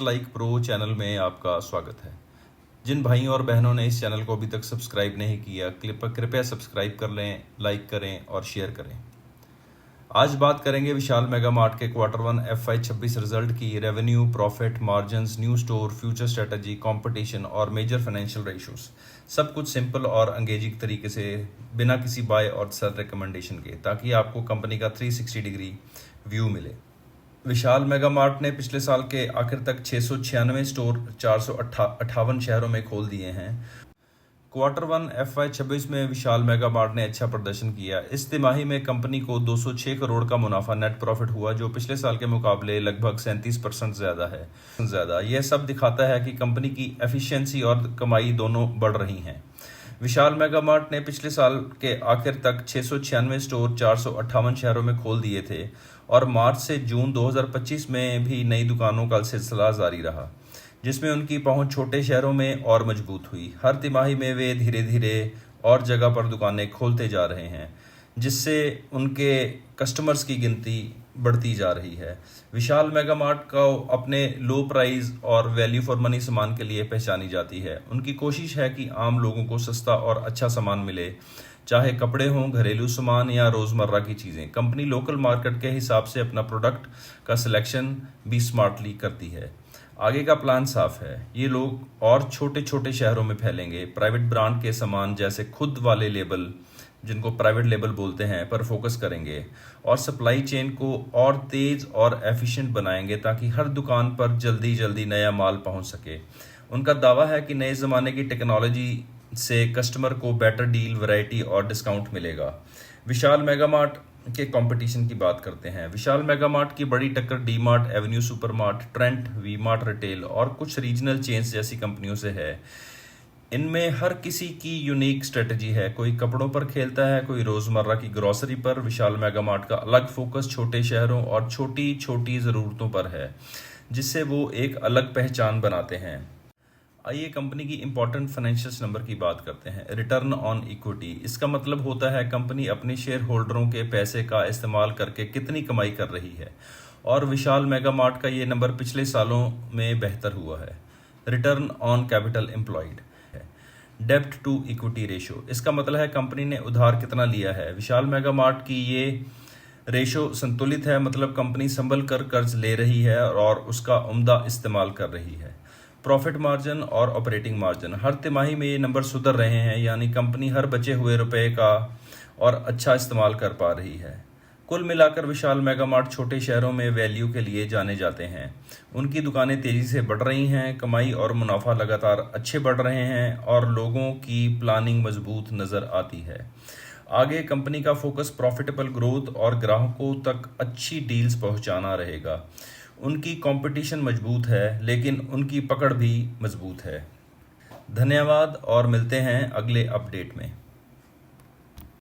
Like pro channel में आपका स्वागत है। जिन भाइयों और बहनों ने इस चैनल को अभी तक सब्सक्राइब नहीं किया, कृपया सब्सक्राइब कर लें, लाइक करें और शेयर करें। आज बात करेंगे विशाल मेगा मार्ट के Q1 FY 26 रिजल्ट की। Revenue, profit, margins, new store, future strategy, competition और मेजर फाइनेंशियल रेशियोज। सब कुछ सिंपल और एंगेजिंग तरीके से, बिना किसी बाय और सेल रिकमेंडेशन के, ताकि आपको कंपनी का 360 डिग्री व्यू मिले। विशाल मेगा मार्ट ने पिछले साल के आखिर तक 696 स्टोर 458 शहरों में खोल दिए हैं। Q1 FY 26 में विशाल मेगा मार्ट ने अच्छा प्रदर्शन किया। इस तिमाही में कंपनी को 206 करोड़ का मुनाफा नेट प्रॉफिट हुआ, जो पिछले साल के मुकाबले लगभग 37% ज़्यादा। यह सब दिखाता है कि कंपनी की एफिशिएंसी और कमाई दोनों बढ़ रही हैं। विशाल मेगा मार्ट ने पिछले साल के आखिर तक 696 स्टोर 458 शहरों में खोल दिए थे और मार्च से जून 2025 में भी नई दुकानों का सिलसिला जारी रहा, जिसमें उनकी पहुंच छोटे शहरों में और मजबूत हुई। हर तिमाही में वे धीरे धीरे और जगह पर दुकानें खोलते जा रहे हैं, जिससे उनके कस्टमर्स की गिनती बढ़ती जा रही है। विशाल मेगा मार्ट को अपने लो प्राइस और वैल्यू फॉर मनी सामान के लिए पहचानी जाती है। उनकी कोशिश है कि आम लोगों को सस्ता और अच्छा सामान मिले, चाहे कपड़े हों, घरेलू सामान या रोज़मर्रा की चीज़ें। कंपनी लोकल मार्केट के हिसाब से अपना प्रोडक्ट का सिलेक्शन भी स्मार्टली करती है। आगे का प्लान साफ है, ये लोग और छोटे छोटे शहरों में फैलेंगे। प्राइवेट ब्रांड के सामान जैसे खुद वाले लेबल, जिनको प्राइवेट लेबल बोलते हैं, पर फोकस करेंगे और सप्लाई चेन को और तेज़ और एफिशिएंट बनाएंगे, ताकि हर दुकान पर जल्दी नया माल पहुंच सके। उनका दावा है कि नए ज़माने की टेक्नोलॉजी से कस्टमर को बेटर डील, वैरायटी और डिस्काउंट मिलेगा। विशाल मेगा मार्ट के कंपटीशन की बात करते हैं। विशाल मेगा मार्ट की बड़ी टक्कर D Mart, Avenue Supermart, Trent, V Mart retail और कुछ रीजनल चेन्स जैसी कंपनियों से है। इनमें हर किसी की यूनिक स्ट्रेटजी है। कोई कपड़ों पर खेलता है, कोई रोज़मर्रा की ग्रोसरी पर। विशाल मेगा मार्ट का अलग फोकस छोटे शहरों और छोटी छोटी ज़रूरतों पर है, जिससे वो एक अलग पहचान बनाते हैं। आइए कंपनी की इंपॉर्टेंट फाइनेंशियल नंबर की बात करते हैं। रिटर्न ऑन इक्विटी, इसका मतलब होता है कंपनी अपने शेयर होल्डरों के पैसे का इस्तेमाल करके कितनी कमाई कर रही है, और विशाल मेगा मार्ट का ये नंबर पिछले सालों में बेहतर हुआ है। रिटर्न ऑन कैपिटल एम्प्लॉयड है। डेब्ट टू इक्विटी रेशो, इसका मतलब है कंपनी ने उधार कितना लिया है। विशाल मेगा मार्ट की ये रेशो संतुलित है, मतलब कंपनी संभल कर कर्ज ले रही है और उसका उम्दा इस्तेमाल कर रही है। प्रॉफिट मार्जिन और ऑपरेटिंग मार्जिन, हर तिमाही में ये नंबर सुधर रहे हैं, यानी कंपनी हर बचे हुए रुपए का और अच्छा इस्तेमाल कर पा रही है। कुल मिलाकर विशाल मेगा मार्ट छोटे शहरों में वैल्यू के लिए जाने जाते हैं। उनकी दुकानें तेज़ी से बढ़ रही हैं, कमाई और मुनाफा लगातार अच्छे बढ़ रहे हैं और लोगों की प्लानिंग मजबूत नज़र आती है। आगे कंपनी का फोकस प्रॉफिटेबल ग्रोथ और ग्राहकों तक अच्छी डील्स पहुंचाना रहेगा। उनकी कंपटीशन मजबूत है, लेकिन उनकी पकड़ भी मजबूत है। धन्यवाद और मिलते हैं अगले अपडेट में।